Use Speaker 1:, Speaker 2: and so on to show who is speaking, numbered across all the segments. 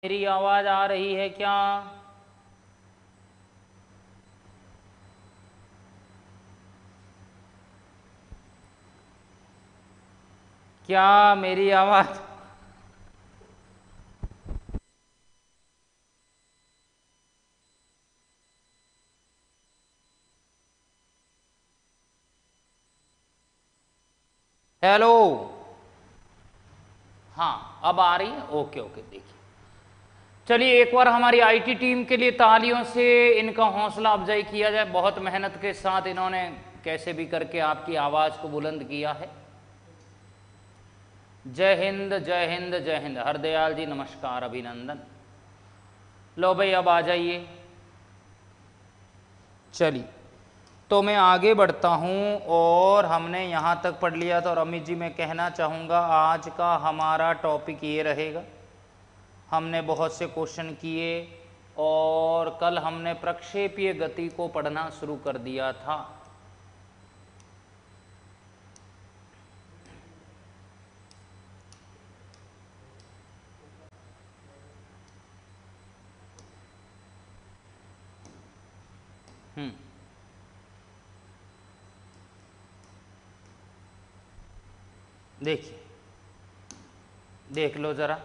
Speaker 1: मेरी आवाज आ रही है क्या? क्या मेरी आवाज? हेलो। हाँ अब आ रही है। ओके ओके, देखिए चलिए एक बार हमारी आईटी टीम के लिए तालियों से इनका हौसला अफजाई किया जाए। बहुत मेहनत के साथ इन्होंने कैसे भी करके आपकी आवाज़ को बुलंद किया है। जय हिंद जय हिंद जय हिंद। हरदयाल जी नमस्कार, अभिनंदन। लो भाई अब आ जाइए। चलिए तो मैं आगे बढ़ता हूँ और हमने यहाँ तक पढ़ लिया था। और अमित जी मैं कहना चाहूँगा आज का हमारा टॉपिक ये रहेगा। हमने बहुत से क्वेश्चन किए और कल हमने प्रक्षेपीय गति को पढ़ना शुरू कर दिया था। देखिए, देख लो जरा।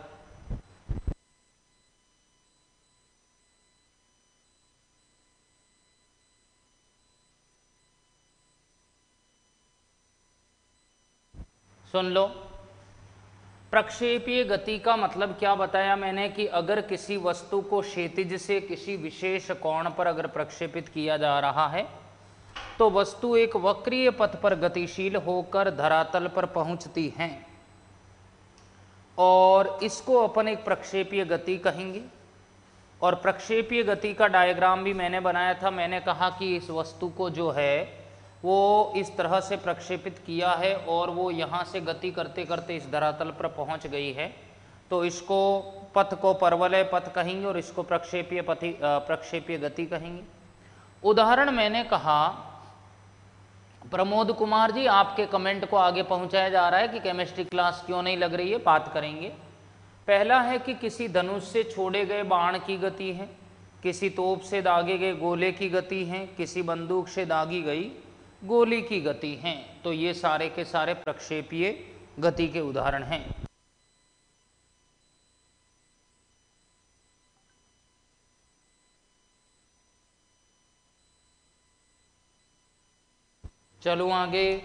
Speaker 1: सुन लो, प्रक्षेपीय गति का मतलब क्या बताया मैंने कि अगर किसी वस्तु को क्षैतिज से किसी विशेष कोण पर अगर प्रक्षेपित किया जा रहा है तो वस्तु एक वक्रीय पथ पर गतिशील होकर धरातल पर पहुंचती है और इसको अपन एक प्रक्षेपीय गति कहेंगे। और प्रक्षेपीय गति का डायग्राम भी मैंने बनाया था। मैंने कहा कि इस वस्तु को जो है वो इस तरह से प्रक्षेपित किया है और वो यहाँ से गति करते करते इस धरातल पर पहुँच गई है, तो इसको पथ को परवलय पथ कहेंगे और इसको प्रक्षेपीय गति कहेंगे। उदाहरण मैंने कहा, प्रमोद कुमार जी आपके कमेंट को आगे पहुंचाया जा रहा है कि केमिस्ट्री क्लास क्यों नहीं लग रही है, बात करेंगे। पहला है कि किसी धनुष से छोड़े गए बाण की गति है, किसी तोप से दागे गए गोले की गति है, किसी बंदूक से दागी गई गोली की गति है। तो ये सारे के सारे प्रक्षेपीय गति के उदाहरण हैं। चलो आगे।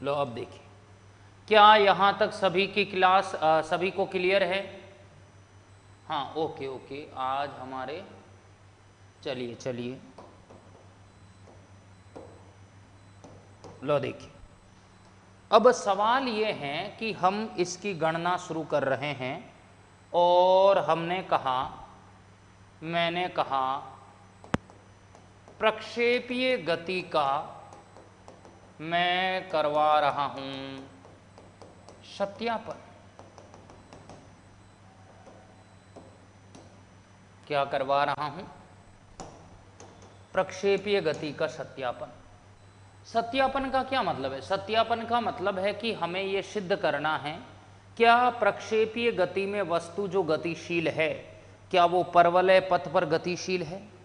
Speaker 1: लो अब देखिए, क्या यहाँ तक सभी की क्लास सभी को क्लियर है? हाँ ओके ओके। आज हमारे चलिए चलिए लो देखिए, अब सवाल ये है कि हम इसकी गणना शुरू कर रहे हैं और मैंने कहा प्रक्षेपीय गति का मैं करवा रहा हूं सत्यापन। क्या करवा रहा हूं? प्रक्षेपीय गति का सत्यापन। सत्यापन का क्या मतलब है? सत्यापन का मतलब है कि हमें यह सिद्ध करना है क्या प्रक्षेपीय गति में वस्तु जो गतिशील है क्या वो परवलय पथ पर गतिशील है,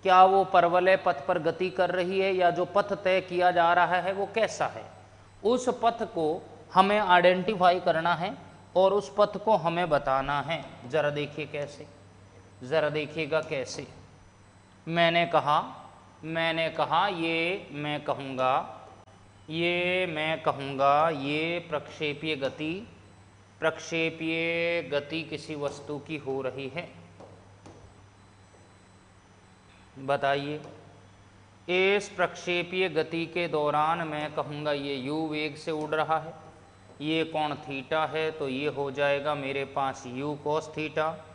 Speaker 1: क्या वो परवलय पथ पर गति कर रही है, या जो पथ तय किया जा रहा है वो कैसा है। उस पथ को हमें आइडेंटिफाई करना है और उस पथ को हमें बताना है। जरा देखिए कैसे, जरा देखिएगा कैसे। मैंने कहा ये मैं कहूँगा ये प्रक्षेपीय गति किसी वस्तु की हो रही है। बताइए, इस प्रक्षेपीय गति के दौरान मैं कहूँगा ये u वेग से उड़ रहा है, ये कोण थीटा है, तो ये हो जाएगा मेरे पास u cos थीटा,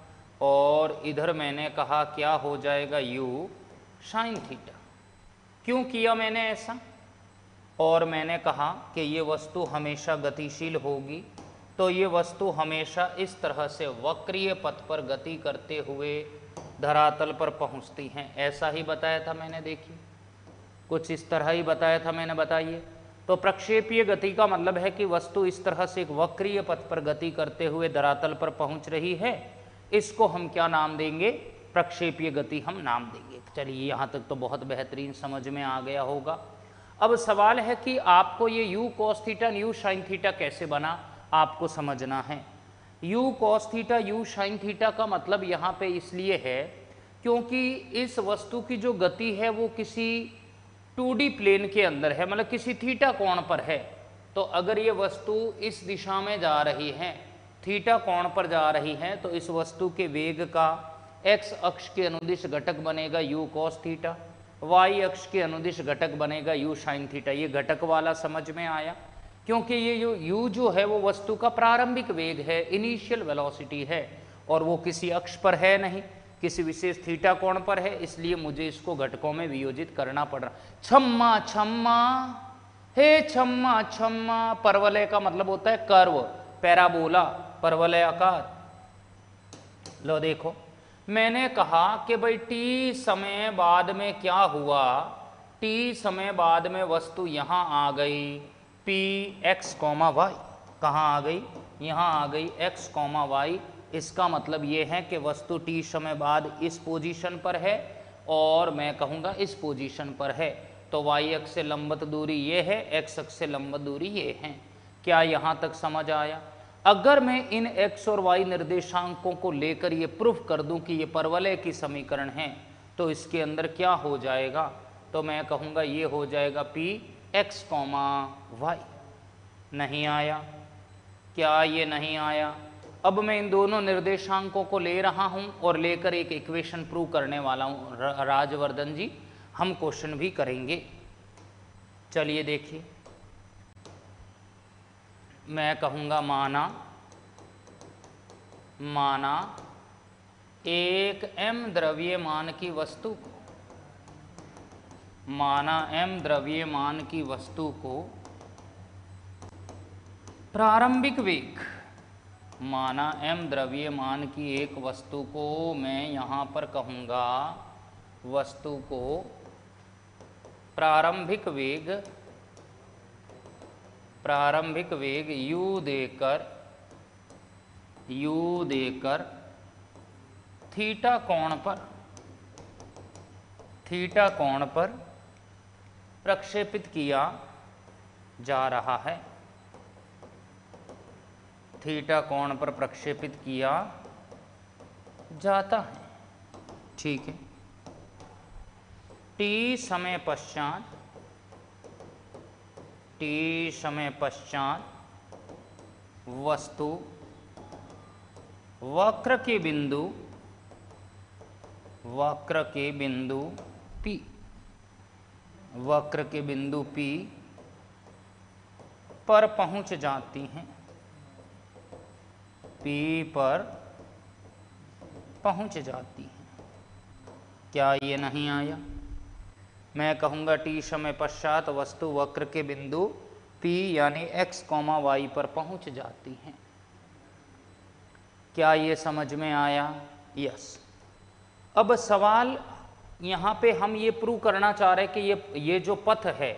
Speaker 1: और इधर मैंने कहा क्या हो जाएगा u sin थीटा। क्यों किया मैंने ऐसा? और मैंने कहा कि ये वस्तु हमेशा गतिशील होगी, तो ये वस्तु हमेशा इस तरह से वक्रीय पथ पर गति करते हुए धरातल पर पहुंचती हैं। ऐसा ही बताया था मैंने, देखिए कुछ इस तरह ही बताया था मैंने। बताइए, तो प्रक्षेपीय गति का मतलब है कि वस्तु इस तरह से एक वक्रीय पथ पर गति करते हुए धरातल पर पहुंच रही है, इसको हम क्या नाम देंगे? प्रक्षेपीय गति हम नाम देंगे। चलिए यहाँ तक तो बहुत बेहतरीन समझ में आ गया होगा। अब सवाल है कि आपको ये u cos theta u sin theta कैसे बना, आपको समझना है। u cos theta u sin theta का मतलब यहाँ पे इसलिए है क्योंकि इस वस्तु की जो गति है वो किसी 2D प्लेन के अंदर है, मतलब किसी थीटा कोण पर है। तो अगर ये वस्तु इस दिशा में जा रही है, थीटा कोण पर जा रही है, तो इस वस्तु के वेग का x अक्ष के अनुदिश घटक बनेगा u cos थीटा, y अक्ष के अनुदिश घटक बनेगा u sin थीटा। ये घटक वाला समझ में आया? क्योंकि ये जो u जो है वो वस्तु का प्रारंभिक वेग है, इनिशियल वेलोसिटी है, और वो किसी अक्ष पर है नहीं, किसी विशेष थीटा कोण पर है, इसलिए मुझे इसको घटकों में वियोजित करना पड़ रहा। छम्मा छम्मा, हे छम्मा छम्मा। परवलय का मतलब होता है कर्व, पैराबोला, परवलय आकार। लो देखो, मैंने कहा कि भाई t समय बाद में क्या हुआ, t समय बाद में वस्तु यहाँ आ गई p x, y। कहाँ आ गई? यहाँ आ गई x, y। इसका मतलब ये है कि वस्तु t समय बाद इस पोजीशन पर है और मैं कहूँगा इस पोजीशन पर है। तो y अक्ष से लंबवत दूरी ये है, x अक्ष से लंबवत दूरी ये है। क्या यहाँ तक समझ आया? अगर मैं इन x और y निर्देशांकों को लेकर ये प्रूफ कर दूं कि ये परवलय की समीकरण है, तो इसके अंदर क्या हो जाएगा? तो मैं कहूँगा ये हो जाएगा p x, y। नहीं आया? क्या ये नहीं आया? अब मैं इन दोनों निर्देशांकों को ले रहा हूं और लेकर एक इक्वेशन प्रूव करने वाला हूं। राजवर्धन जी, हम क्वेश्चन भी करेंगे। चलिए देखिए, मैं कहूँगा माना एक m द्रव्यमान की वस्तु को, माना m द्रव्यमान की वस्तु को प्रारंभिक वेग, माना m द्रव्यमान की एक वस्तु को मैं यहाँ पर कहूँगा वस्तु को प्रारंभिक वेग u देकर थीटा कोण पर प्रक्षेपित किया जा रहा है, थीटा कोण पर प्रक्षेपित किया जाता है। ठीक है। t समय पश्चात वस्तु वक्र के बिंदु P पर पहुंच जाती हैं, P पर पहुंच जाती हैं। क्या ये नहीं आया? मैं कहूँगा t समय पश्चात वस्तु वक्र के बिंदु P यानी x, y पर पहुंच जाती हैं। क्या ये समझ में आया? यस। अब सवाल यहाँ पे हम ये प्रूव करना चाह रहे हैं कि ये जो पथ है,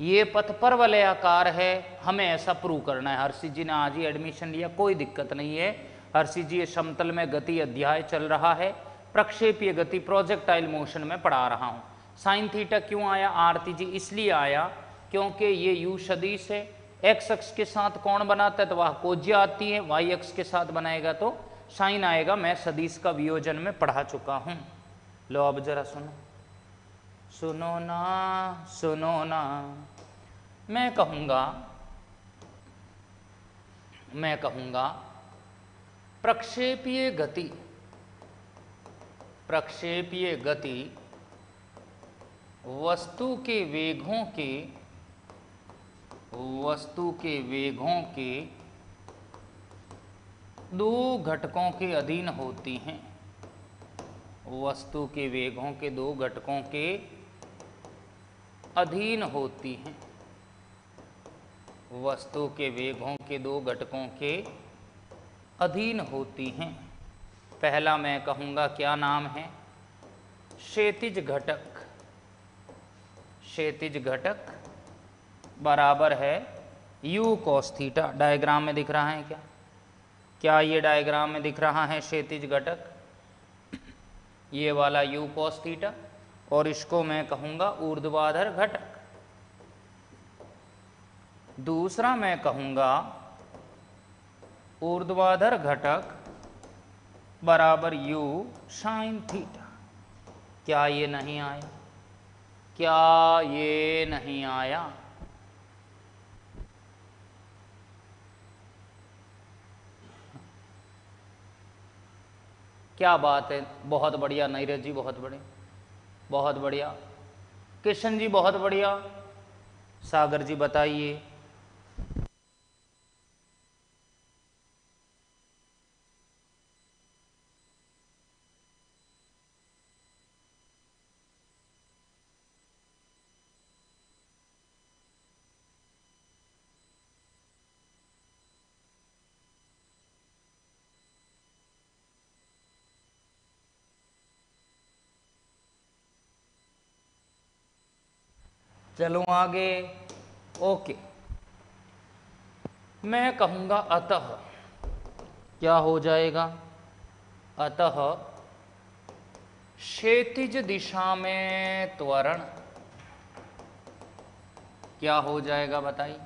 Speaker 1: ये पथ परवलयाकार है, हमें ऐसा प्रूव करना है। हर्षित जी ने आज ही एडमिशन लिया, कोई दिक्कत नहीं है। हर्षित जी, ये समतल में गति अध्याय चल रहा है, प्रक्षेपीय गति प्रोजेक्टाइल मोशन में पढ़ा रहा हूँ। साइन थीटा क्यों आया आरती जी? इसलिए आया क्योंकि ये u सदिश है, x अक्ष के साथ कोण बनाता है तो वह कोज्या आती है, y अक्ष के साथ बनाएगा तो साइन आएगा। मैं सदिश का वियोजन में पढ़ा चुका हूँ। लो अब जरा सुनो ना। मैं कहूँगा प्रक्षेपीय गति वस्तु के वेगों के दो घटकों के अधीन होती हैं, वस्तु के वेगों के दो घटकों के अधीन होती हैं, वस्तु के वेगों के दो घटकों के अधीन होती हैं। पहला मैं कहूँगा क्या नाम है? क्षैतिज घटक। बराबर है u cos थीटा। डायग्राम में दिख रहा है क्या? क्या ये डायग्राम में दिख रहा है क्षैतिज घटक? ये वाला u cos थीटा, और इसको मैं कहूँगा ऊर्ध्वाधर घटक। दूसरा मैं कहूँगा ऊर्ध्वाधर घटक बराबर u sin थीटा। क्या ये नहीं आया? क्या ये नहीं आया? क्या बात है, बहुत बढ़िया नीरज जी, बहुत बढ़िया, बहुत बढ़िया। किशन जी बहुत बढ़िया। सागर जी बताइए। चलो आगे। ओके, मैं कहूँगा अतः। क्या हो जाएगा? अतः क्षैतिज दिशा में त्वरण क्या हो जाएगा बताइए?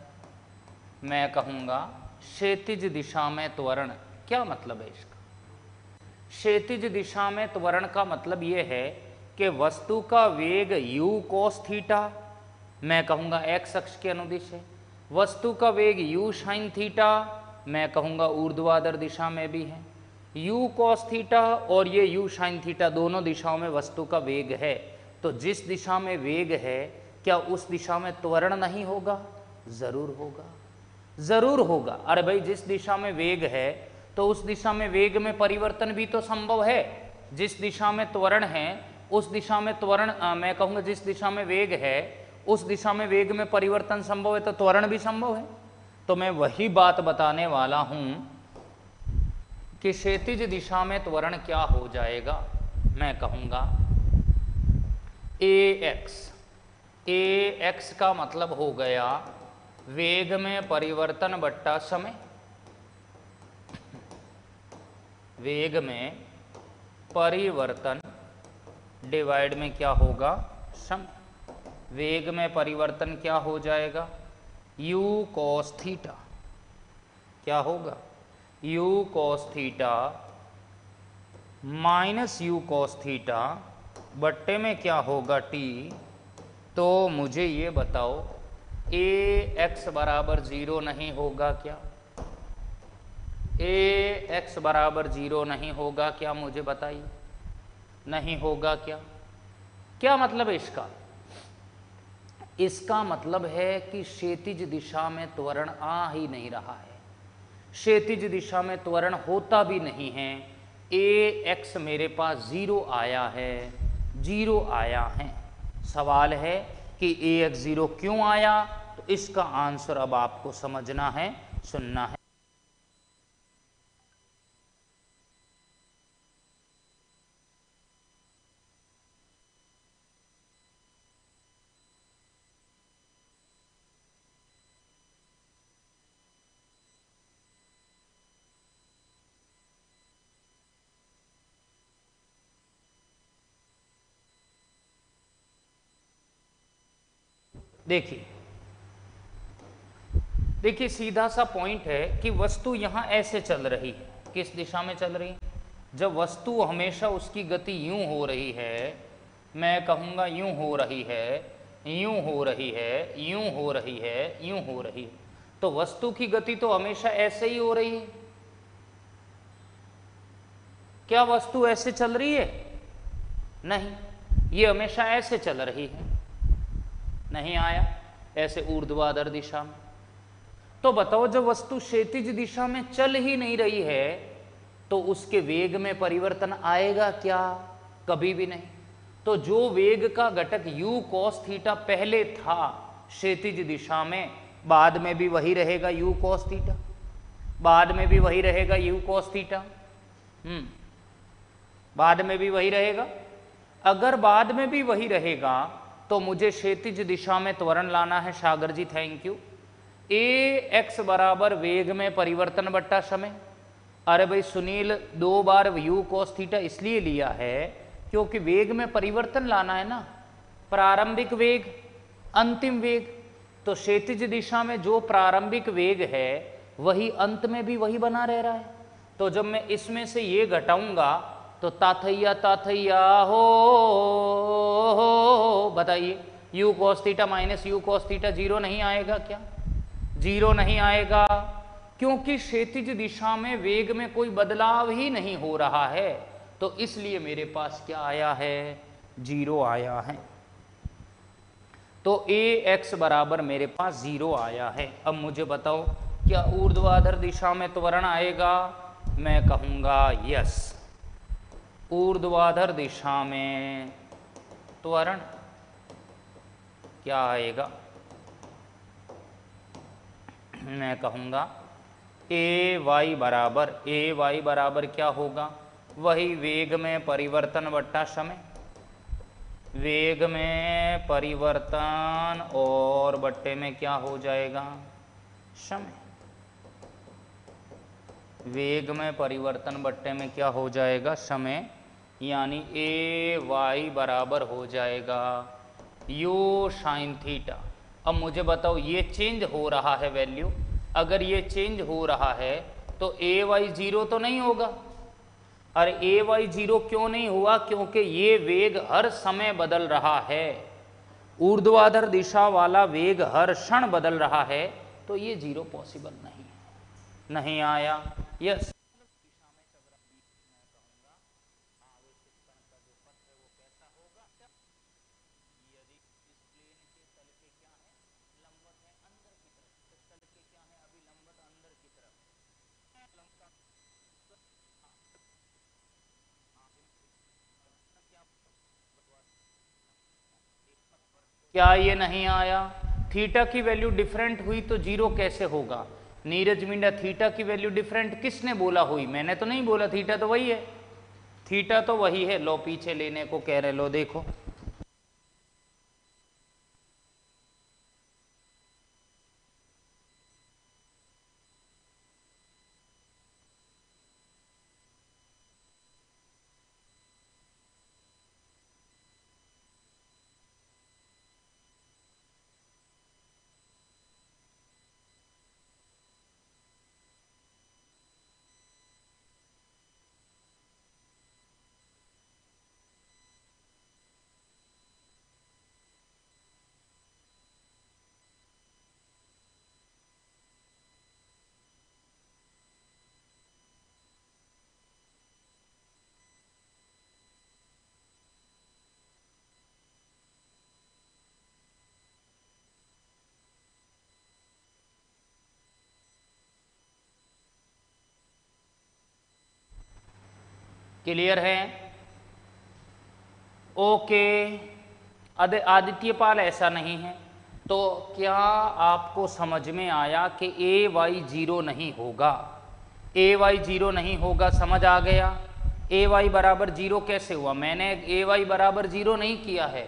Speaker 1: मैं कहूँगा क्षैतिज दिशा में त्वरण। क्या मतलब है इसका? क्षैतिज दिशा में त्वरण का मतलब ये है कि वस्तु का वेग u cos थीटा, मैं कहूँगा x अक्ष के अनुदिश है। वस्तु का वेग u sin थीटा, मैं कहूँगा ऊर्ध्वाधर दिशा में भी है। u cos थीटा और ये u sin थीटा दोनों दिशाओं में वस्तु का वेग है। तो जिस दिशा में वेग है, क्या उस दिशा में त्वरण नहीं होगा? जरूर होगा, जरूर होगा। अरे भाई, जिस दिशा में वेग है तो उस दिशा में वेग में परिवर्तन भी तो संभव है। जिस दिशा में त्वरण है उस दिशा में त्वरण, मैं कहूँगा जिस दिशा में वेग है उस दिशा में वेग में परिवर्तन संभव है, तो त्वरण भी संभव है। तो मैं वही बात बताने वाला हूं कि क्षैतिज दिशा में त्वरण क्या हो जाएगा। मैं कहूँगा ax का मतलब हो गया वेग में परिवर्तन बट्टा समय। वेग में परिवर्तन डिवाइड में क्या होगा? समय। वेग में परिवर्तन क्या हो जाएगा? u cos theta. क्या होगा? u cos theta minus u cos theta बट्टे में क्या होगा? t। तो मुझे ये बताओ, ax बराबर 0 नहीं होगा क्या? ax बराबर 0 नहीं होगा क्या? मुझे बताइए। नहीं होगा क्या? क्या मतलब है इसका? इसका मतलब है कि क्षैतिज दिशा में त्वरण आ ही नहीं रहा है। क्षैतिज दिशा में त्वरण होता भी नहीं है। ax मेरे पास 0 आया है, 0 आया है। सवाल है कि ax 0 क्यों आया? तो इसका आंसर अब आपको समझना है, सुनना है। देखिए देखिए, सीधा सा पॉइंट है कि वस्तु यहां ऐसे चल रही है। किस दिशा में चल रही है? जब वस्तु हमेशा उसकी गति यूं हो रही है, मैं कहूँगा यूं हो रही है, यूं हो रही है, यूं हो रही है, यूं हो रही है, तो वस्तु की गति तो हमेशा ऐसे ही हो रही है। क्या वस्तु ऐसे चल रही है? नहीं, ये हमेशा ऐसे चल रही है। नहीं आया ऐसे ऊर्ध्वाधर दिशा में। तो बताओ, जब वस्तु क्षैतिज दिशा में चल ही नहीं रही है तो उसके वेग में परिवर्तन आएगा क्या? कभी भी नहीं। तो जो वेग का घटक u cos थीटा पहले था क्षैतिज दिशा में, बाद में भी वही रहेगा u cos थीटा, बाद में भी वही रहेगा u cos थीटा। बाद में भी वही रहेगा। अगर बाद में भी वही रहेगा तो मुझे क्षैतिज दिशा में त्वरण लाना है। सागर जी थैंक यू। ए एक्स बराबर वेग में परिवर्तन बट्टा समय। अरे भाई सुनील, 2 बार यू कोस थीटा इसलिए लिया है क्योंकि वेग में परिवर्तन लाना है ना, प्रारंभिक वेग अंतिम वेग। तो क्षैतिज दिशा में जो प्रारंभिक वेग है वही अंत में भी वही बना रह रहा है। तो जब मैं इसमें से ये घटाऊंगा तो ताथैया ताथैया हो बताइए, you cos theta minus you cos theta 0 नहीं आएगा क्या? 0 नहीं आएगा, क्योंकि क्षैतिज दिशा में वेग में कोई बदलाव ही नहीं हो रहा है। तो इसलिए मेरे पास क्या आया है? 0 आया है। तो ए एक्स बराबर मेरे पास 0 आया है। अब मुझे बताओ क्या ऊर्ध्वाधर दिशा में त्वरण आएगा? मैं कहूँगा यस, ऊर्ध्वाधर दिशा में त्वरण क्या आएगा? मैं कहूँगा ए वाई बराबर क्या होगा? वही वेग में परिवर्तन बट्टा समय। वेग में परिवर्तन और बट्टे में क्या हो जाएगा? समय। वेग में परिवर्तन बट्टे में क्या हो जाएगा? समय। यानी ए वाई बराबर हो जाएगा यू साइन थीटा। अब मुझे बताओ ये चेंज हो रहा है वैल्यू, अगर ये चेंज हो रहा है तो ए वाई 0 तो नहीं होगा। अरे ए वाई 0 क्यों नहीं हुआ? क्योंकि ये वेग हर समय बदल रहा है, ऊर्ध्वाधर दिशा वाला वेग हर क्षण बदल रहा है, तो ये 0 पॉसिबल नहीं है। नहीं आया यस। क्या ये नहीं आया? थीटा की वैल्यू डिफरेंट हुई तो 0 कैसे होगा? नीरज मिंडा, थीटा की वैल्यू डिफरेंट किसने बोला हुई? मैंने तो नहीं बोला, थीटा तो वही है, थीटा तो वही है। लो पीछे लेने को कह रहे, लो देखो। क्लियर है? ओके। आदित्य पाल ऐसा नहीं है। तो क्या आपको समझ में आया कि ए वाई 0 नहीं होगा? ए वाई 0 नहीं होगा, समझ आ गया? ए वाई बराबर 0 कैसे हुआ? मैंने ए वाई बराबर 0 नहीं किया है,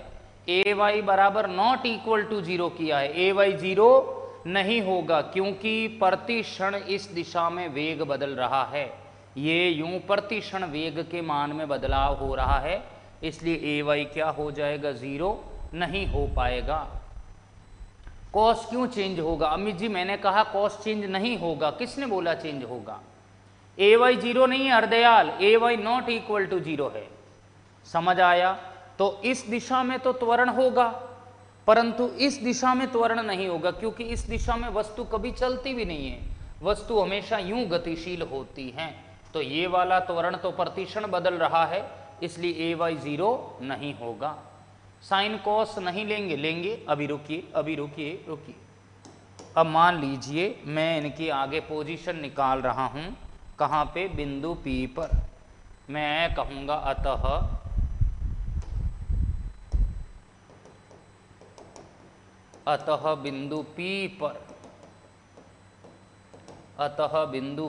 Speaker 1: ए वाई बराबर नॉट इक्वल टू 0 किया है। ए वाई 0 नहीं होगा क्योंकि प्रति क्षण इस दिशा में वेग बदल रहा है। ये यूं प्रति क्षण वेग के मान में बदलाव हो रहा है, इसलिए ए वाई क्या हो जाएगा? 0 नहीं हो पाएगा। कॉस क्यों चेंज होगा? अमित जी मैंने कहा कॉस चेंज नहीं होगा। किसने बोला चेंज होगा? ए वाई 0 नहीं है हरदयाल, ए वाई नॉट इक्वल टू 0 है। समझ आया? तो इस दिशा में तो त्वरण होगा, परंतु इस दिशा में त्वरण नहीं होगा क्योंकि इस दिशा में वस्तु कभी चलती भी नहीं है, वस्तु हमेशा यूं गतिशील होती हैं। तो ये वाला त्वरण तो प्रतिक्षण बदल रहा है, इसलिए ए वाई 0 नहीं होगा। साइन कॉस नहीं लेंगे? लेंगे। अभी रुकिए। अब मान लीजिए मैं इनके आगे पोजीशन निकाल रहा हूं, कहां पे? बिंदु P पर। मैं कहूंगा अतः बिंदु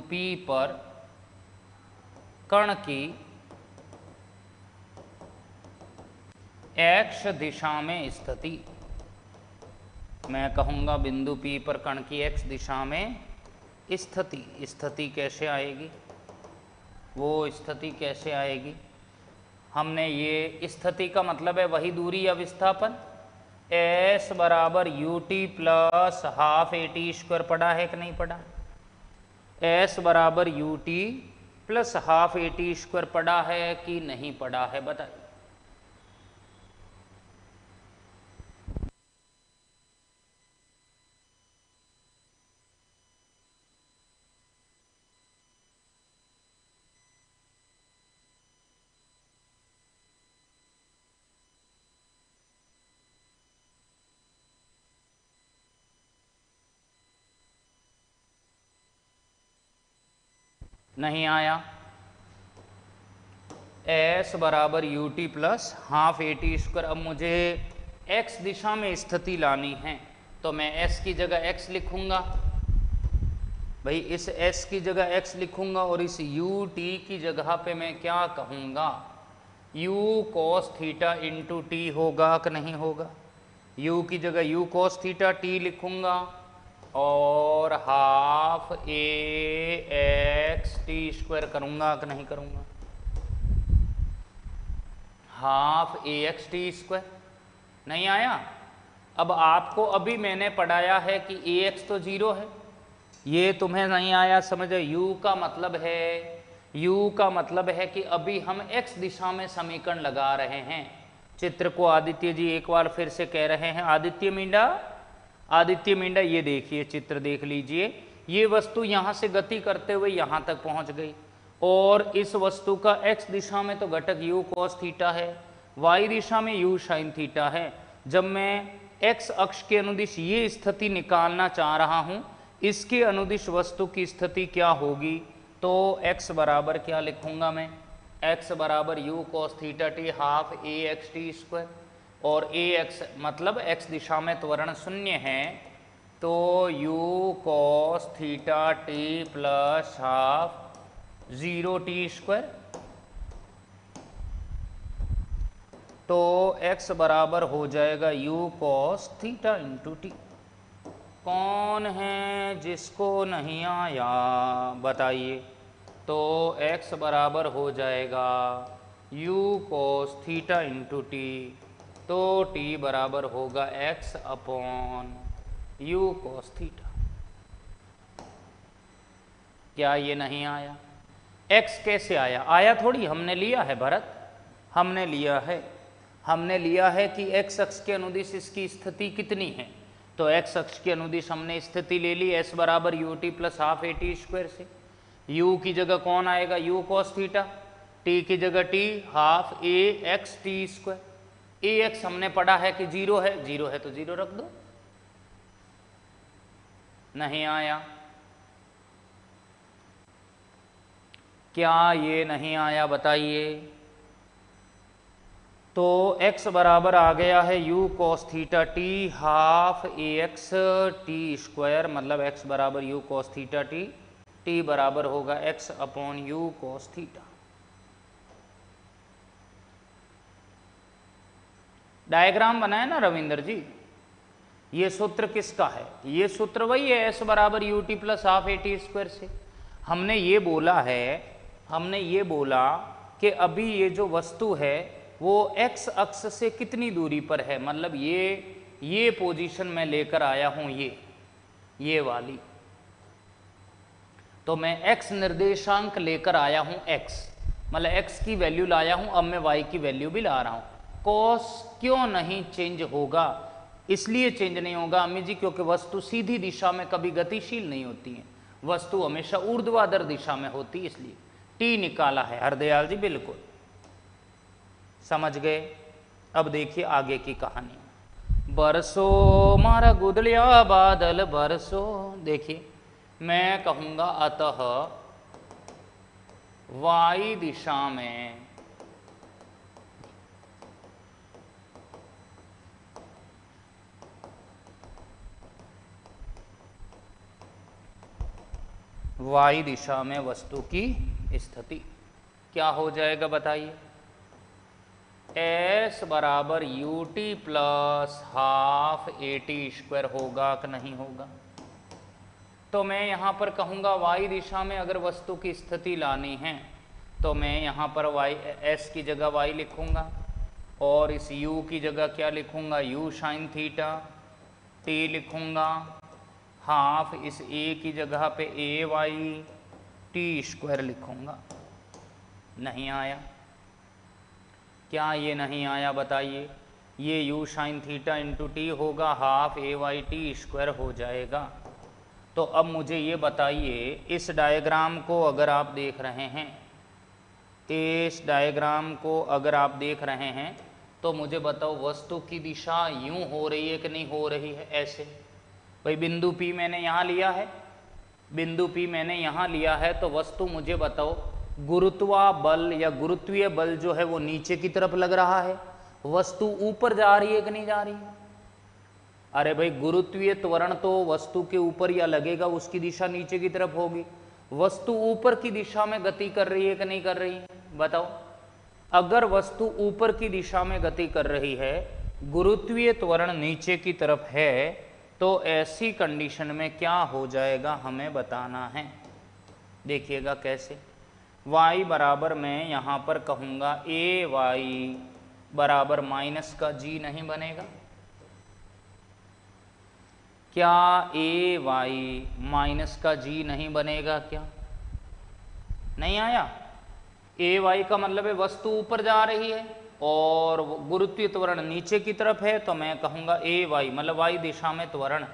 Speaker 1: P पर कण की x दिशा में स्थिति। मैं कहूँगा बिंदु P पर कण की x दिशा में स्थिति। स्थिति कैसे आएगी, वो स्थिति कैसे आएगी? हमने ये स्थिति का मतलब है वही दूरी या विस्थापन, s बराबर U T plus half A T square पढ़ा है कि नहीं पढ़ा? s बराबर U T plus half A T square पढ़ा है कि नहीं पढ़ा है, बताइए। नहीं आया। s बराबर U T plus half A T square. अब मुझे x दिशा में स्थिति लानी है, तो मैं s की जगह x लिखूंगा भाई, इस s की जगह x लिखूंगा और इस u t की जगह पे मैं क्या कहूँगा, u cos theta into T होगा कि नहीं होगा? u की जगह u cos थीटा t लिखूंगा और half a x t square करूँगा कि नहीं करूँगा? Half a x t square. नहीं आया? अब आपको अभी मैंने पढ़ाया है कि ए एक्स तो जीरो है, ये तुम्हें नहीं आया समझ? u का मतलब है, u का मतलब है कि अभी हम x दिशा में समीकरण लगा रहे हैं। चित्र को आदित्य जी एक बार फिर से कह रहे हैं। आदित्य मींडा ये देखिए, चित्र देख लीजिए। ये वस्तु यहाँ से गति करते हुए यहाँ तक पहुँच गई और इस वस्तु का x दिशा में तो घटक u cos थीटा है, y दिशा में u sin थीटा है। जब मैं x अक्ष के अनुदिश ये स्थिति निकालना चाह रहा हूँ, इसके अनुदिश वस्तु की स्थिति क्या होगी, तो x बराबर क्या लिखूंगा मैं? x बराबर u cos theta t half a x t square, और ए एक्स मतलब x दिशा में त्वरण शून्य है, तो u cos theta T plus half 0t square. तो x बराबर हो जाएगा u cos theta into T. कौन है जिसको नहीं आया बताइए? तो x बराबर हो जाएगा u cos theta into T, तो t बराबर होगा x upon u cos theta. क्या ये नहीं आया? x कैसे आया? आया थोड़ी, हमने लिया है भरत, हमने लिया है कि x अक्ष के अनुदिश इसकी स्थिति कितनी है, तो x अक्ष के अनुदिश हमने स्थिति ले ली s बराबर U T plus half A T square से। u की जगह कौन आएगा? u cos थीटा, t की जगह t half a x t square. A x हमने पढ़ा है कि जीरो है, जीरो है तो जीरो रख दो। नहीं आया? क्या ये नहीं आया बताइए? तो x बराबर आ गया है u cos theta t half a x t square, मतलब x बराबर u cos theta t, t बराबर होगा x upon u cos theta. Diagram बनाए ना रविंदर जी? ये सूत्र किसका है? ये सूत्र वही है s बराबर U T plus half A T square से। हमने ये बोला कि अभी ये जो वस्तु है वो x अक्ष से कितनी दूरी पर है, मतलब ये पोजीशन में लेकर आया हूं, ये वाली, तो मैं x निर्देशांक लेकर आया हूं, x मतलब x की वैल्यू लाया हूं, अब मैं y की वैल्यू भी ला रहा हूं। कॉस क्यों नहीं चेंज होगा? इसलिए चेंज नहीं होगा अम्मी जी क्योंकि वस्तु सीधी दिशा में कभी गतिशील नहीं होती है, वस्तु हमेशा ऊर्ध्वाधर दिशा में होती है, इसलिए टी निकाला है हरदयाल जी, बिल्कुल समझ गए। अब देखिए आगे की कहानी। बरसो मारा गुदलिया बादल बरसो, देखिए मैं कहूँगा अतः वाई दिशा में वाई दिशा में वस्तु की स्थिति क्या हो जाएगा बताइए? एस बराबर U T plus half A T square होगा कि नहीं होगा? तो मैं यहाँ पर कहूँगा वाई दिशा में अगर वस्तु की स्थिति लानी है तो मैं यहाँ पर वाई एस की जगह वाई लिखूँगा और इस u की जगह क्या लिखूँगा? u साइन थीटा, t लिखूँगा, हाफ इस a की जगह पे ए वाई टी स्क्वायर लिखूँगा। नहीं आया? क्या ये नहीं आया बताइए? ये u sine theta into T होगा, हाफ ए वाई टी स्क्वायर हो जाएगा। तो अब मुझे ये बताइए, इस डायग्राम को अगर आप देख रहे हैं, इस डायग्राम को अगर आप देख रहे हैं तो मुझे बताओ वस्तु की दिशा यूं हो रही है कि नहीं हो रही है? ऐसे भाई बिंदु P मैंने यहाँ लिया है, बिंदु P मैंने यहाँ लिया है, तो वस्तु मुझे बताओ गुरुत्वा बल या गुरुत्वीय बल जो है वो नीचे की तरफ लग रहा है, वस्तु ऊपर जा रही है कि नहीं जा रही है? अरे भाई गुरुत्वीय त्वरण तो वस्तु के ऊपर या लगेगा, उसकी दिशा नीचे की तरफ होगी। वस्तु ऊपर की दिशा में गति कर रही है कि नहीं कर रही है? बताओ। अगर वस्तु ऊपर की दिशा में गति कर रही है, गुरुत्वीय त्वरण नीचे की तरफ है, तो ऐसी कंडीशन में क्या हो जाएगा हमें बताना है। देखिएगा कैसे। y बराबर मैं यहाँ पर कहूँगा ए वाई बराबर माइनस का g नहीं बनेगा? क्या ए वाई माइनस का जी नहीं बनेगा? क्या नहीं आया? ए वाई का मतलब है वस्तु ऊपर जा रही है और गुरुत्वीय त्वरण नीचे की तरफ है, तो मैं कहूँगा ए वाई मतलब वाई दिशा में त्वरण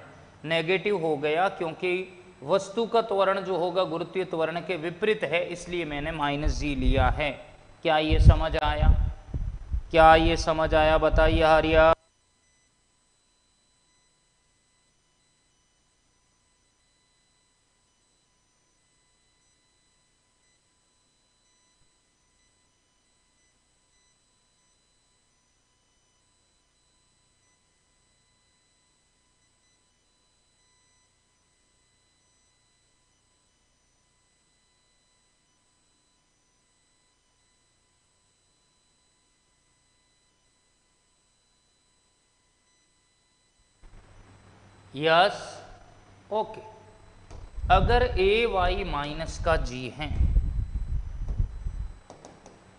Speaker 1: नेगेटिव हो गया, क्योंकि वस्तु का त्वरण जो होगा गुरुत्वीय त्वरण के विपरीत है, इसलिए मैंने माइनस जी लिया है। क्या ये समझ आया? क्या ये समझ आया? बताइए हरिया। Yes, okay. अगर ए वाई माइनस का जी है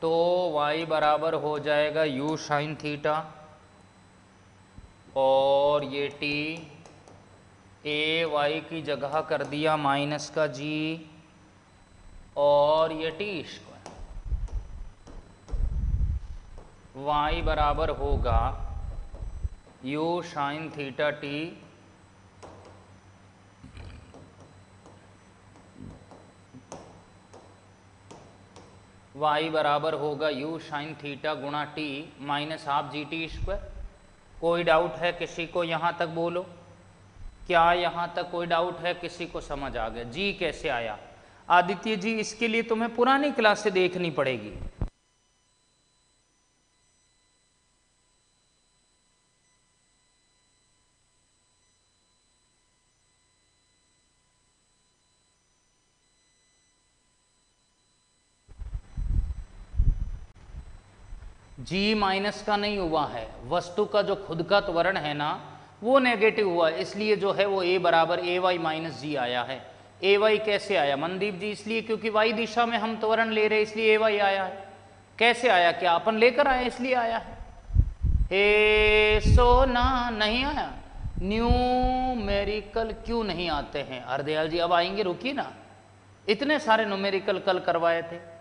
Speaker 1: तो y बराबर हो जाएगा u साइन थीटा और ये t ए वाई की जगह कर दिया माइनस का g और ये टी स्क्वायर। y बराबर होगा u sine theta t y बराबर होगा u साइन थीटा गुणा t minus half g t square. कोई डाउट है किसी को? यहाँ तक बोलो। क्या यहाँ तक कोई डाउट है? किसी को समझ आ गया? जी कैसे आया? आदित्य जी, इसके लिए तुम्हें पुरानी क्लास से देखनी पड़ेगी। जी माइनस का नहीं हुआ है, वस्तु का जो खुद का त्वरण है ना वो नेगेटिव हुआ है, इसलिए जो है वो ए बराबर ए वाई माइनस जी आया है। ए वाई कैसे आया मनदीप जी? इसलिए क्योंकि वाई दिशा में हम त्वरण ले रहे इसलिए ए वाई आया है। कैसे आया? क्या अपन लेकर आए इसलिए आया है? हे सोना नहीं आया? न्यूमेरिकल क्यों नहीं आते हैं? हरदयाल जी अब आएंगे, रुकिए ना। इतने सारे न्यूमेरिकल कल करवाए थे,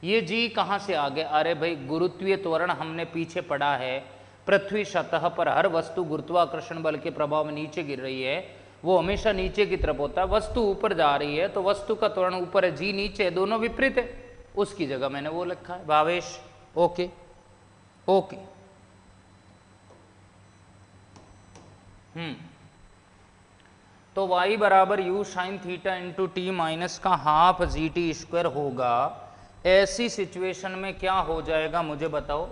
Speaker 1: ये जी कहाँ से आ गए? अरे भाई गुरुत्वीय त्वरण हमने पीछे पढ़ा है, पृथ्वी सतह पर हर वस्तु गुरुत्वाकर्षण बल के प्रभाव में नीचे गिर रही है, वो हमेशा नीचे की तरफ होता है। वस्तु ऊपर जा रही है तो वस्तु का त्वरण ऊपर है, जी नीचे है, दोनों विपरीत है, उसकी जगह मैंने वो लिखा है भावेश। Okay okay. तो y बराबर u sine theta into t minus का हाफ जी टी स्क्वायर होगा। ऐसी सिचुएशन में क्या हो जाएगा मुझे बताओ?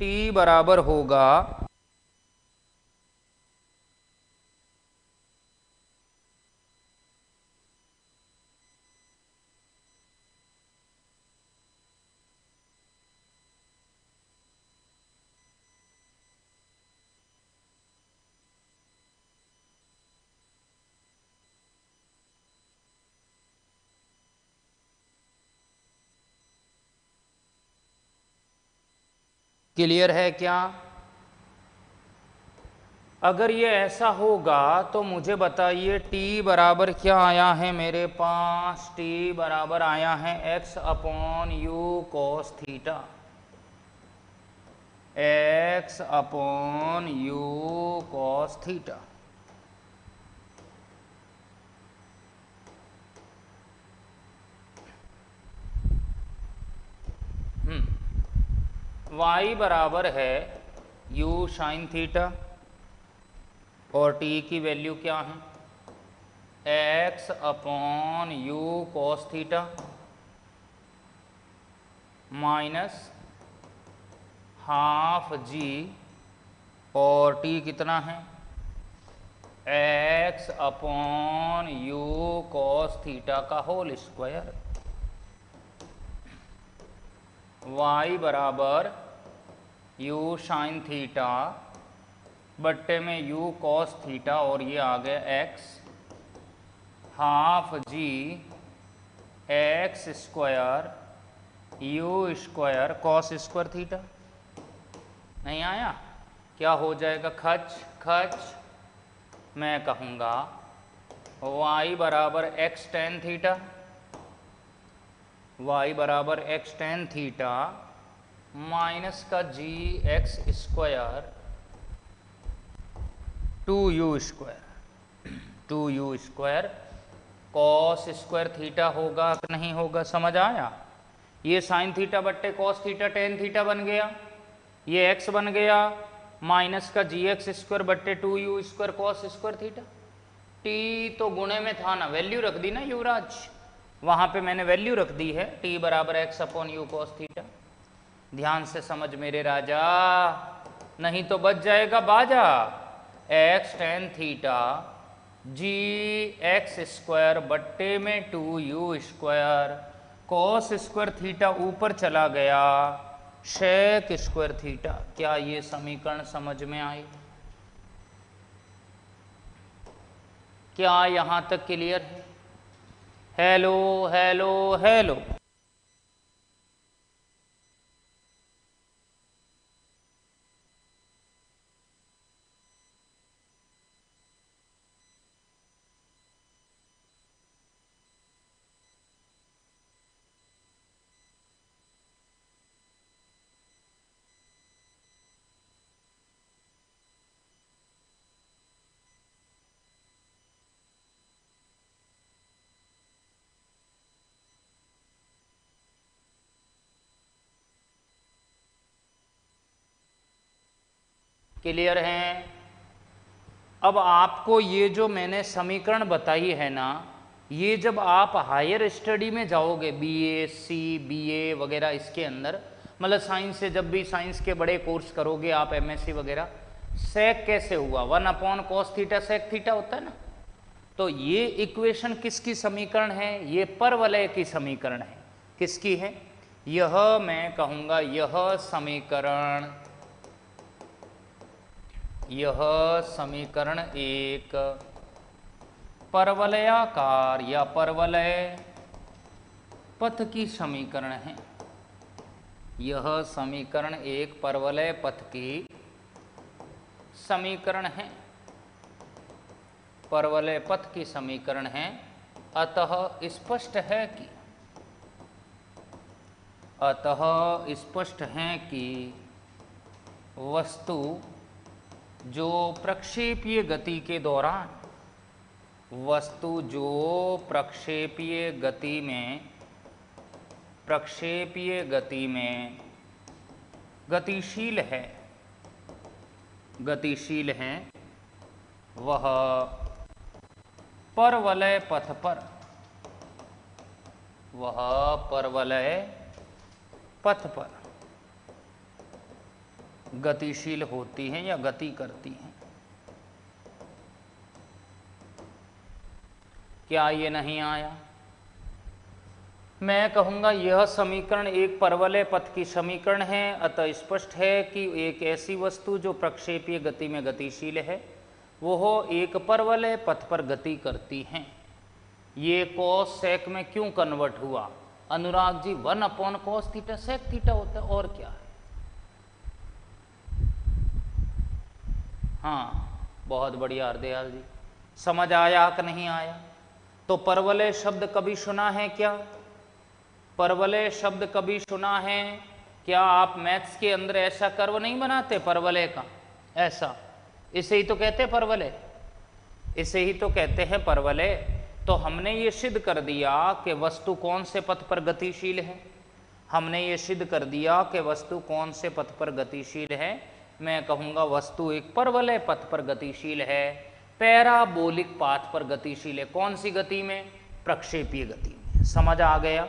Speaker 1: t बराबर होगा क्लियर है क्या? अगर ये ऐसा होगा तो मुझे बताइए t बराबर क्या आया है मेरे पास? t बराबर आया है x upon u cos theta, x upon u cos theta. y बराबर है u साइन थीटा और t की वैल्यू क्या है? x upon u cos theta minus half g, और t कितना है? x upon u cos theta का होल स्क्वायर। y बराबर यू साइन थीटा बट्टे में यू कॉस थीटा, और ये आ गया x half g x square u square cos square theta. नहीं आया? क्या हो जाएगा? खच खच। मैं कहूँगा y बराबर एक्स टेन थीटा, y बराबर एक्स टेन थीटा माइनस का g x square two u square cos square theta होगा कि नहीं होगा? समझ आया? ये साइन थीटा बट्टे कॉस थीटा टेन थीटा बन गया, ये x बन गया माइनस का जी एक्स स्क्वायर बट्टे two u square cos square theta. t तो गुणे में था ना, वैल्यू रख दी ना युवराज, वहां पे मैंने वैल्यू रख दी है t बराबर x upon u cos theta. ध्यान से समझ मेरे राजा, नहीं तो बच जाएगा बाजा। X tan theta g x square बट्टे में two u square cos square theta ऊपर चला गया शेक स्क्वायर थीटा। क्या ये समीकरण समझ में आई? क्या यहां तक क्लियर है? Hello hello hello. क्लियर हैं? अब आपको ये जो मैंने समीकरण बताई है ना, ये जब आप हायर स्टडी में जाओगे बीए सी बीए वगैरह इसके अंदर, मतलब साइंस से जब भी साइंस के बड़े कोर्स करोगे आप एमएससी वगैरह, सेक कैसे हुआ? 1 upon cos theta sec theta होता है ना। तो ये इक्वेशन किसकी समीकरण है? ये परवलय की समीकरण है। किसकी है? यह मैं कहूँगा यह समीकरण एक परवलयाकार या परवलय पथ की समीकरण है। यह समीकरण एक परवलय पथ की समीकरण है, परवलय पथ की समीकरण है। अतः स्पष्ट है कि वस्तु जो प्रक्षेपीय गति के दौरान प्रक्षेपीय गति में गतिशील है वह परवलय पथ पर गतिशील होती हैं या गति करती हैं। क्या ये नहीं आया? मैं कहूँगा यह समीकरण एक परवलय पथ की समीकरण है। अतः स्पष्ट है कि एक ऐसी वस्तु जो प्रक्षेपीय गति में गतिशील है वह एक परवलय पथ पर गति करती हैं। ये कॉस सेक में क्यों कन्वर्ट हुआ Anurag ji? 1 upon cos theta sec theta होता है, और क्या है? हाँ, बहुत बढ़िया हरदयाल जी, समझ आया कि नहीं आया? तो परवलय शब्द कभी सुना है क्या? परवलय शब्द कभी सुना है क्या? आप मैथ्स के अंदर ऐसा कर्व नहीं बनाते परवलय का, ऐसा, इसे ही तो कहते हैं परवलय, इसे ही तो कहते हैं परवलय। तो हमने ये सिद्ध कर दिया कि वस्तु कौन से पथ पर गतिशील है, हमने ये सिद्ध कर दिया कि वस्तु कौन से पथ पर गतिशील है। मैं कहूँगा वस्तु एक परवलय पथ पर गतिशील है, पैराबोलिक पाथ पर गतिशील है। कौन सी गति में? प्रक्षेपीय गति में। समझ आ गया?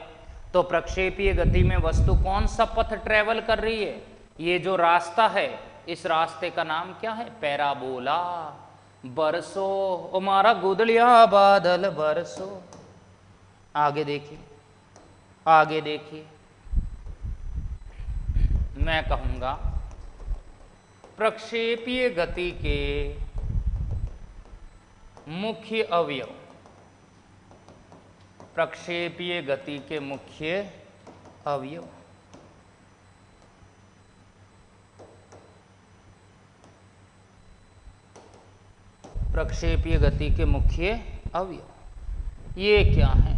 Speaker 1: तो प्रक्षेपीय गति में वस्तु कौन सा पथ ट्रेवल कर रही है? ये जो रास्ता है, इस रास्ते का नाम क्या है? पैराबोला। बरसो ओ मारा गुदलिया बादल बरसो। आगे देखिए, आगे देखिए, मैं कहूँगा प्रक्षेपीय गति के मुख्य अवयव, प्रक्षेपीय गति के मुख्य अवयव, प्रक्षेपीय गति के मुख्य अवयव ये क्या है?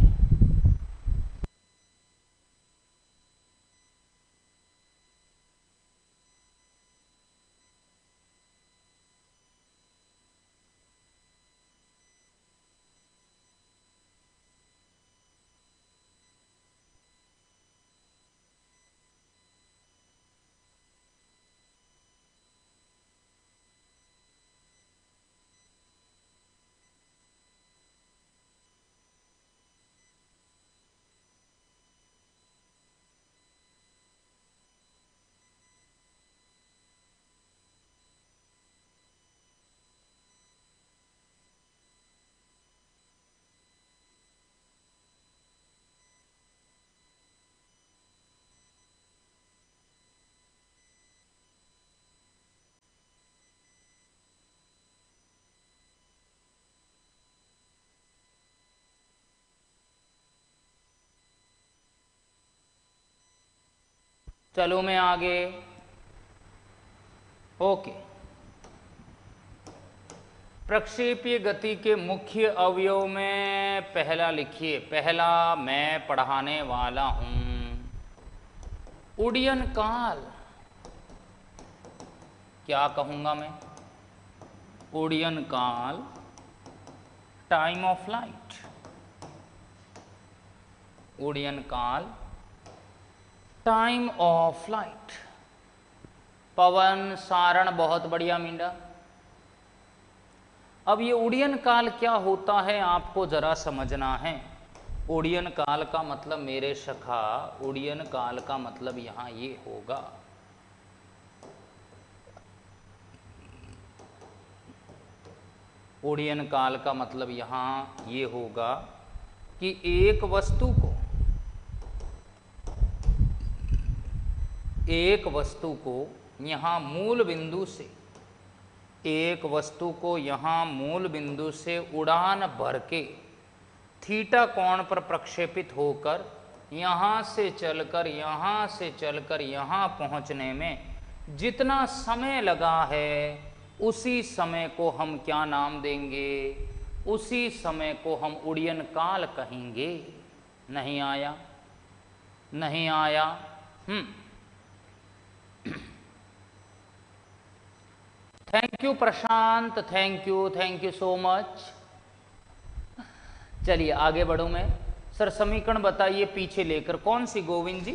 Speaker 1: चलो मैं आगे। ओके, प्रक्षेपीय गति के मुख्य अवयव में पहला लिखिए, पहला मैं पढ़ाने वाला हूं, उड्डयन काल। क्या कहूंगा मैं? उड्डयन काल, टाइम ऑफ फ्लाइट। उड्डयन काल, टाइम ऑफ फ्लाइट। पवन सारण, बहुत बढ़िया मींडा। अब ये उड्डयन काल क्या होता है आपको जरा समझना है। उड्डयन काल का मतलब मेरे सखा, उड्डयन काल का मतलब यहां ये होगा, उड्डयन काल का मतलब यहां ये होगा कि एक वस्तु को, एक वस्तु को यहाँ मूल बिंदु से, एक वस्तु को यहाँ मूल बिंदु से उड़ान भर के थीटा कोण पर प्रक्षेपित होकर यहाँ से चलकर यहाँ पहुँचने में जितना समय लगा है, उसी समय को हम क्या नाम देंगे? उसी समय को हम उड्डयन काल कहेंगे। नहीं आया? नहीं आया? Thank you Prashant, thank you so much. चलिए आगे बढ़ूं मैं। सर समीकरण बताइए पीछे लेकर। कौन सी गोविंद जी,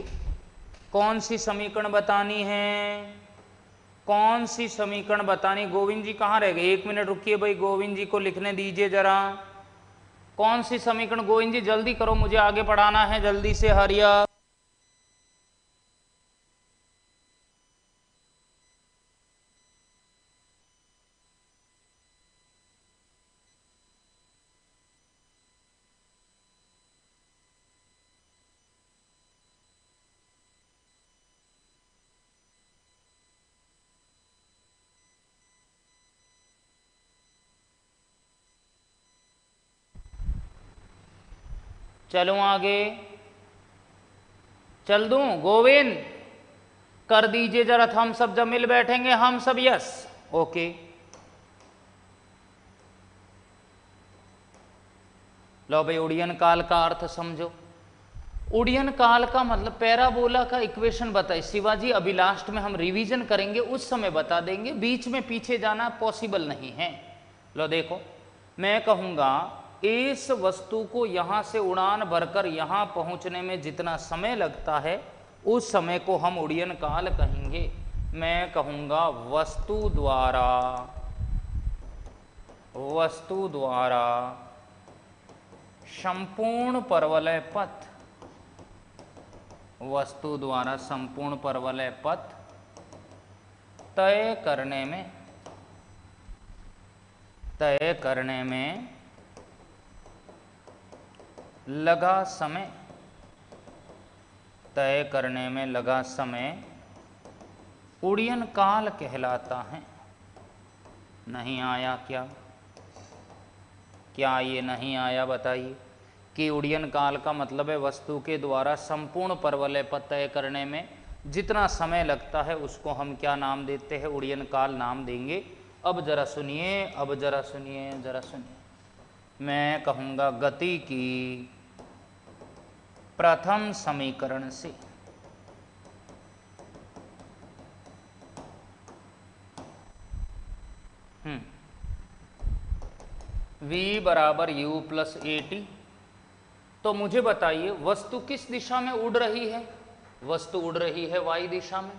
Speaker 1: कौन सी समीकरण बतानी है? कौन सी समीकरण बतानी? गोविंद जी कहाँ रह गए? 1 मिनट रुकिए भाई, गोविंद जी को लिखने दीजिए जरा। कौन सी समीकरण? गोविंद जी जल्दी करो, मुझे आगे पढ़ाना है, जल्दी से हरिया। चलो आगे, चल दूं? गोविंद कर दीजिए जरा, हम सब जब मिल बैठेंगे हम सब। Yes, okay. लो भाई उड़ीयन काल का अर्थ समझो। उड़ीयन काल का मतलब पैराबोला का इक्वेशन बताए शिवाजी, अभी लास्ट में हम रिवीजन करेंगे उस समय बता देंगे, बीच में पीछे जाना पॉसिबल नहीं है। लो देखो, मैं कहूँगा इस वस्तु को यहाँ से उड़ान भरकर यहाँ पहुँचने में जितना समय लगता है उस समय को हम उड़ीयन काल कहेंगे। मैं कहूँगा वस्तु द्वारा संपूर्ण परवलय पथ, वस्तु द्वारा संपूर्ण परवलय पथ तय करने में लगा समय उड़ीयन काल कहलाता है। नहीं आया क्या ये नहीं आया बताइए कि उड़ीयन काल का मतलब है वस्तु के द्वारा संपूर्ण परवलय पथ तय करने में जितना समय लगता है उसको हम क्या नाम देते हैं, उड़ीयन काल नाम देंगे। अब जरा सुनिए, मैं कहूँगा गति की प्रथम समीकरण से v बराबर u प्लस AT। तो मुझे बताइए वस्तु किस दिशा में उड़ रही है? वस्तु उड़ रही है y दिशा में,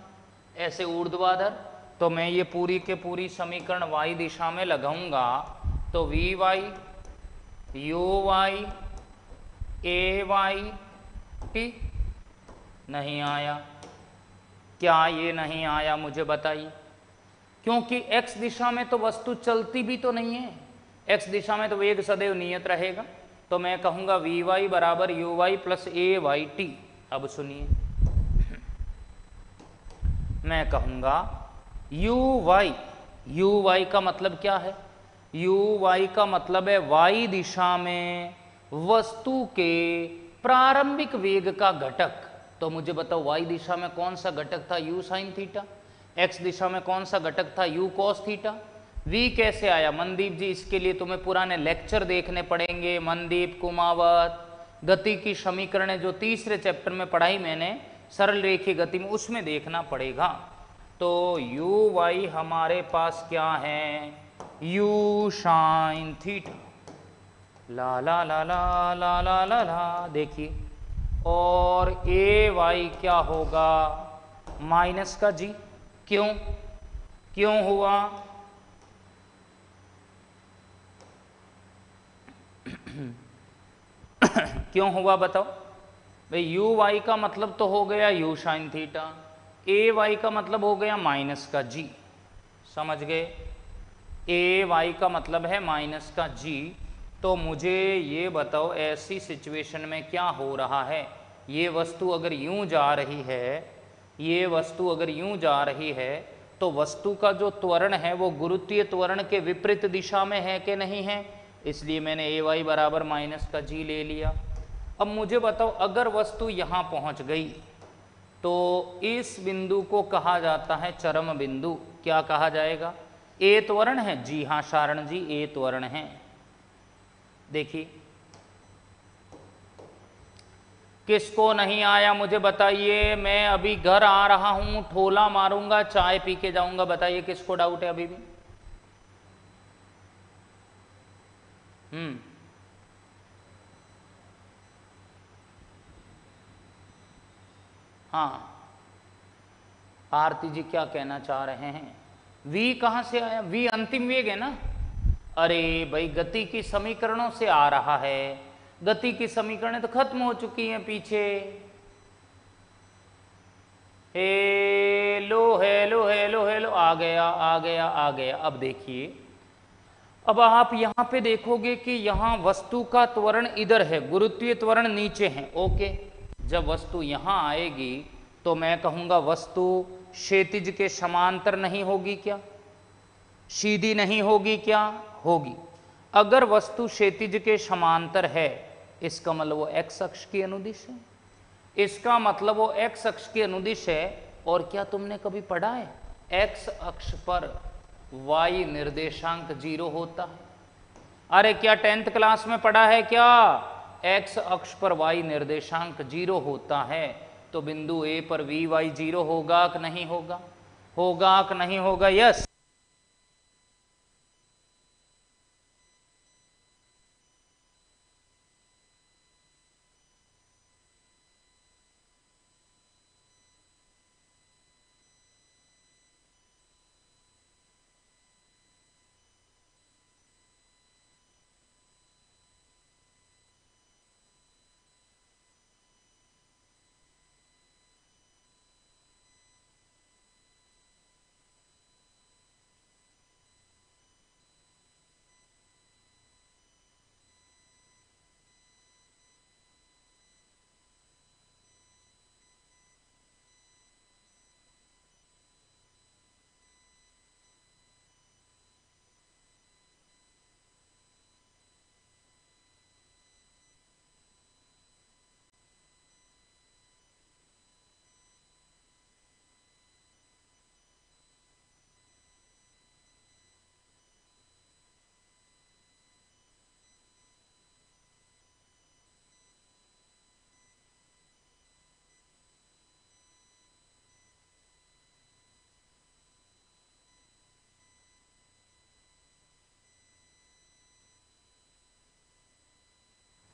Speaker 1: ऐसे ऊर्ध्वाधर। तो मैं ये पूरी के पूरी समीकरण y दिशा में लगाऊंगा तो vy uy ay t। नहीं आया, क्या ये नहीं आया मुझे बताइए? क्योंकि x दिशा में तो वस्तु चलती भी तो नहीं है, x दिशा में तो वेग सदैव नियत रहेगा। तो मैं कहूँगा vy बराबर uy प्लस ayt। अब सुनिए, मैं कहूँगा uy का मतलब क्या है? uy का मतलब है y दिशा में वस्तु के प्रारंभिक वेग का घटक। तो मुझे बताओ y दिशा में कौन सा घटक था? u sine theta. x दिशा में कौन सा घटक था? u cos theta. v कैसे आया मनदीप जी? इसके लिए तुम्हें पुराने लेक्चर देखने पड़ेंगे। मनदीप, कुमावत, गति की समीकरण जो तीसरे चैप्टर में पढ़ाई मैंने सरल रेखीय गति में, उसमें देखना पड़ेगा। तो uy हमारे पास क्या है? u sine theta. ला ला ला ला ला ला ला ला, देखिए। और ay क्या होगा? माइनस का g। क्यों हुआ? क्यों हुआ बताओ भाई? uy का मतलब तो हो गया u साइन थीटा, ay का मतलब हो गया माइनस का g। समझ गए? ay का मतलब है माइनस का g। तो मुझे ये बताओ ऐसी सिचुएशन में क्या हो रहा है? ये वस्तु अगर यूं जा रही है, तो वस्तु का जो त्वरण है वो गुरुत्वीय त्वरण के विपरीत दिशा में है कि नहीं है? इसलिए मैंने ay बराबर माइनस का g ले लिया। अब मुझे बताओ अगर वस्तु यहाँ पहुँच गई तो इस बिंदु को कहा जाता है चरम बिंदु। क्या कहा जाएगा? a त्वरण है। जी हाँ शारण जी, a त्वरण है। देखिए, किसको नहीं आया मुझे बताइए? मैं अभी घर आ रहा हूं, ठोला मारूंगा, चाय पी के जाऊंगा। बताइए किसको डाउट है अभी भी? हाँ, आरती जी क्या कहना चाह रहे हैं? v कहां से आया? v अंतिम वेग है ना। अरे भाई गति की समीकरणों से आ रहा है। गति की समीकरणें तो खत्म हो चुकी हैं पीछे। हेलो हेलो हेलो हेलो, आ गया। अब देखिए, अब आप यहां पे देखोगे कि यहां वस्तु का त्वरण इधर है, गुरुत्वीय त्वरण नीचे है। ओके, जब वस्तु यहां आएगी तो मैं कहूंगा वस्तु क्षैतिज के समांतर नहीं होगी क्या? सीधी नहीं होगी क्या? होगी। अगर वस्तु क्षैतिज के समांतर है, इसका मतलब वो x अक्ष की अनुदिश है। इसका मतलब वो x अक्ष की अनुदिश है। और क्या तुमने कभी पढ़ा है x अक्ष पर y निर्देशांक 0 होता है? अरे क्या 10th क्लास में पढ़ा है क्या? एक्स अक्ष पर वाई निर्देशांक 0 होता है तो बिंदु ए पर वी वाई 0 होगा कि नहीं होगा? होगा कि नहीं होगा? यस।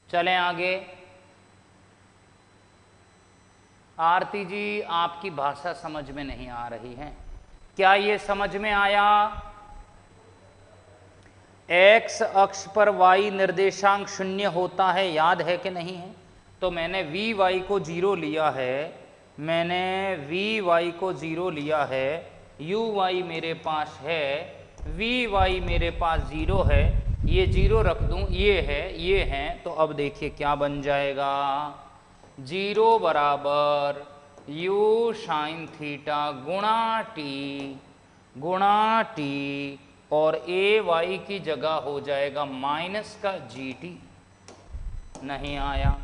Speaker 1: चलें आगे। आरती जी, आपकी भाषा समझ में नहीं आ रही है। क्या ये समझ में आया? एक्स अक्ष पर वाई निर्देशांक 0 होता है, याद है कि नहीं है? तो मैंने वी वाई को 0 लिया है, मैंने वी वाई को 0 लिया है, यू वाई मेरे पास है, वी वाई मेरे पास 0 है, ये 0 रख दूं, ये है, तो अब देखिए क्या बन जाएगा। 0 बराबर यू साइन थीटा गुणा टी और ए वाई की जगह हो जाएगा माइनस का जी टी। नहीं आया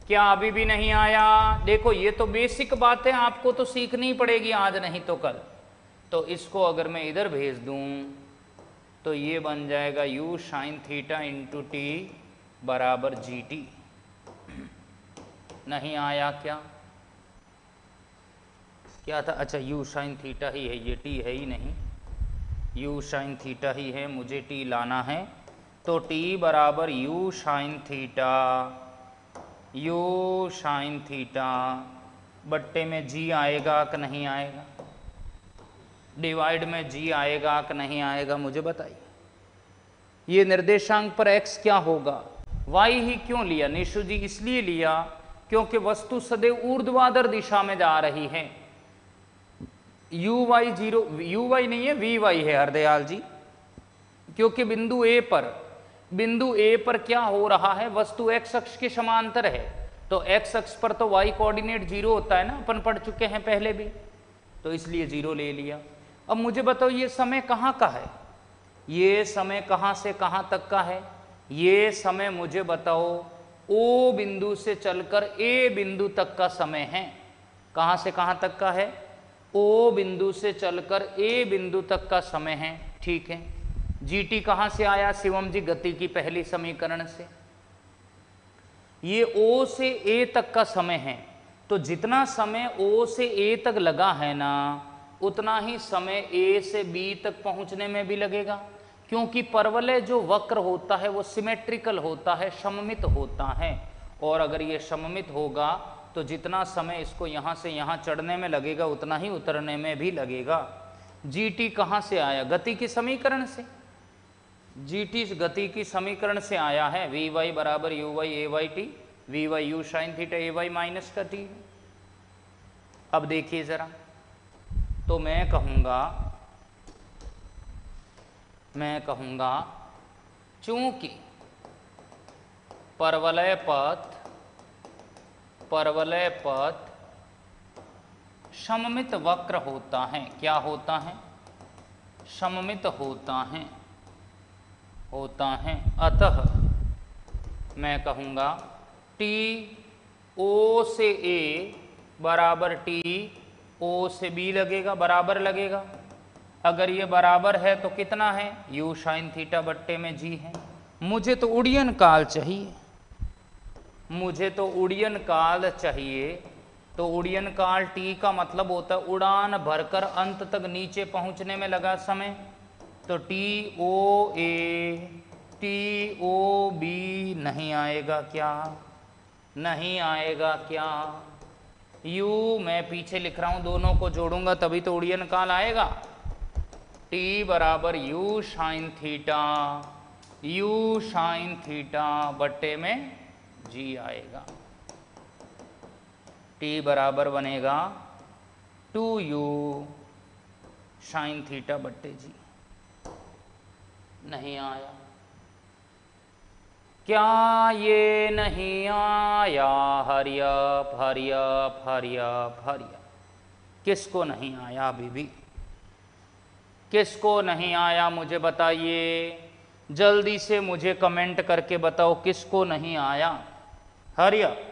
Speaker 1: क्या? अभी भी नहीं आया? देखो ये तो बेसिक बात है, आपको तो सीखनी पड़ेगी आज नहीं तो कल। तो इसको अगर मैं इधर भेज दूं तो ये बन जाएगा you sine theta into T बराबर जी टी। नहीं आया क्या? क्या था? अच्छा, यू साइन थीटा ही है, ये टी है ही नहीं, यू साइन थीटा ही है, मुझे टी लाना है। तो टी बराबर यू साइन थीटा बट्टे में जी आएगा कि नहीं आएगा? डिवाइड में जी आएगा कि नहीं आएगा? मुझे बताइए। ये निर्देशांक पर x क्या होगा? y ही क्यों लिया निशु जी? इसलिए लिया क्योंकि वस्तु सदैव ऊर्ध्वाधर दिशा में जा रही है। uy 0, uy नहीं है, vy है हरदयाल जी, क्योंकि बिंदु ए पर क्या हो रहा है? वस्तु x अक्ष के समांतर है, तो x अक्ष पर तो y कोऑर्डिनेट 0 होता है ना, अपन पढ़ चुके हैं पहले भी, तो इसलिए 0 ले लिया। अब मुझे बताओ ये समय कहाँ का है? ये समय कहाँ से कहाँ तक का है? ये समय मुझे बताओ ओ बिंदु से चलकर ए बिंदु तक का समय है। कहाँ से कहाँ तक का है? ओ बिंदु से चलकर ए बिंदु तक का समय है, ठीक है। जीटी कहाँ से आया शिवम जी? गति की पहली समीकरण से। ये ओ से ए तक का समय है, तो जितना समय ओ से ए तक लगा है ना, उतना ही समय ए से बी तक पहुंचने में भी लगेगा, क्योंकि परवलय जो वक्र होता है वो सिमेट्रिकल होता है, सममित होता है। और अगर ये सममित होगा तो जितना समय इसको यहाँ से यहाँ चढ़ने में लगेगा उतना ही उतरने में भी लगेगा। जीटी कहाँ से आया? गति की समीकरण से। जीटी गति की समीकरण से आया है, वी वाई बराबर u y a y t, v y u sine theta a y minus का टी। अब देखिए जरा, तो मैं कहूँगा चूंकि परवलय पथ सममित वक्र होता है। क्या होता है? सममित होता है। अतः मैं कहूँगा टी ओ से ए बराबर टी ओ से बी लगेगा, बराबर लगेगा। अगर ये बराबर है तो कितना है, u साइन थीटा बट्टे में g है। मुझे तो उड़ीयन काल चाहिए, मुझे तो उड़ीयन काल चाहिए। तो उड़ीयन काल t का मतलब होता है उड़ान भरकर अंत तक नीचे पहुंचने में लगा समय। तो TOB नहीं आएगा क्या, नहीं आएगा क्या। u मैं पीछे लिख रहा हूं, दोनों को जोड़ूंगा तभी तो उड़ीयन काल आएगा। t बराबर u साइन थीटा बट्टे में g आएगा। t बराबर बनेगा 2u साइन थीटा बट्टे जी। नहीं आया क्या, ये नहीं आया। हरियप हरियप हरियप हरियप। किसको नहीं आया अभी भी, किसको नहीं आया मुझे बताइए, जल्दी से मुझे कमेंट करके बताओ किसको नहीं आया। हरियप।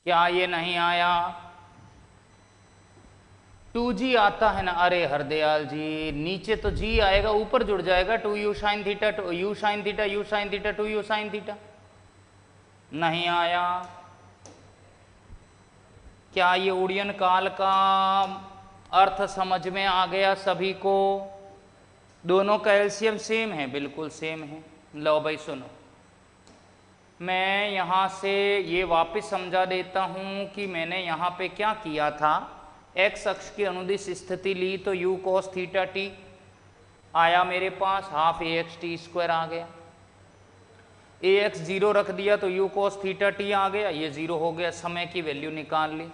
Speaker 1: क्या ये नहीं आया, 2g आता है ना। अरे हरदयाल जी, नीचे तो g आएगा, ऊपर जुड़ जाएगा 2u sine theta, u sine theta, u sine theta, 2u sine theta. नहीं आया क्या, ये उड़ीयन काल का अर्थ समझ में आ गया सभी को। दोनों का एलसीएम सेम है, बिल्कुल सेम है। लो भाई सुनो, मैं यहाँ से ये वापस समझा देता हूँ कि मैंने यहाँ पे क्या किया था। x अक्ष की अनुदिश स्थिति ली तो u cos थीटा t आया मेरे पास, हाफ ax t स्क्वायर आ गया। ax 0 रख दिया तो u cos थीटा t आ गया, ये 0 हो गया, समय की वैल्यू निकाल ली।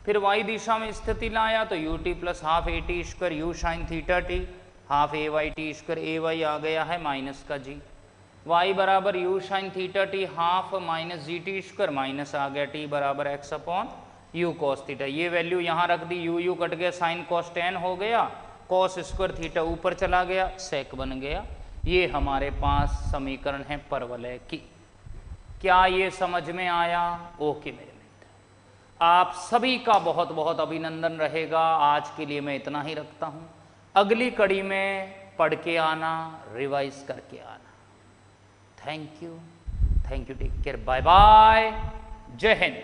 Speaker 1: फिर y दिशा में स्थिति लाया तो ut plus half a t square u sine theta t, half a y t square a y आ गया है माइनस का g। y बराबर u sine theta t half minus g t square, minus आ गया t बराबर x upon u cos theta. ये value यहाँ रख दी, u कट गया, साइन cos tan हो गया, cos स्क्वायर थीटा ऊपर चला गया, sec बन गया। ये हमारे पास समीकरण है परवलय की। क्या ये समझ में आया? ओके मेरे मित्र, आप सभी का बहुत बहुत अभिनंदन रहेगा। आज के लिए मैं इतना ही रखता हूँ। अगली कड़ी में पढ़ के आना, रिवाइज करके आना। Thank you, take care, bye bye, जय हिंद।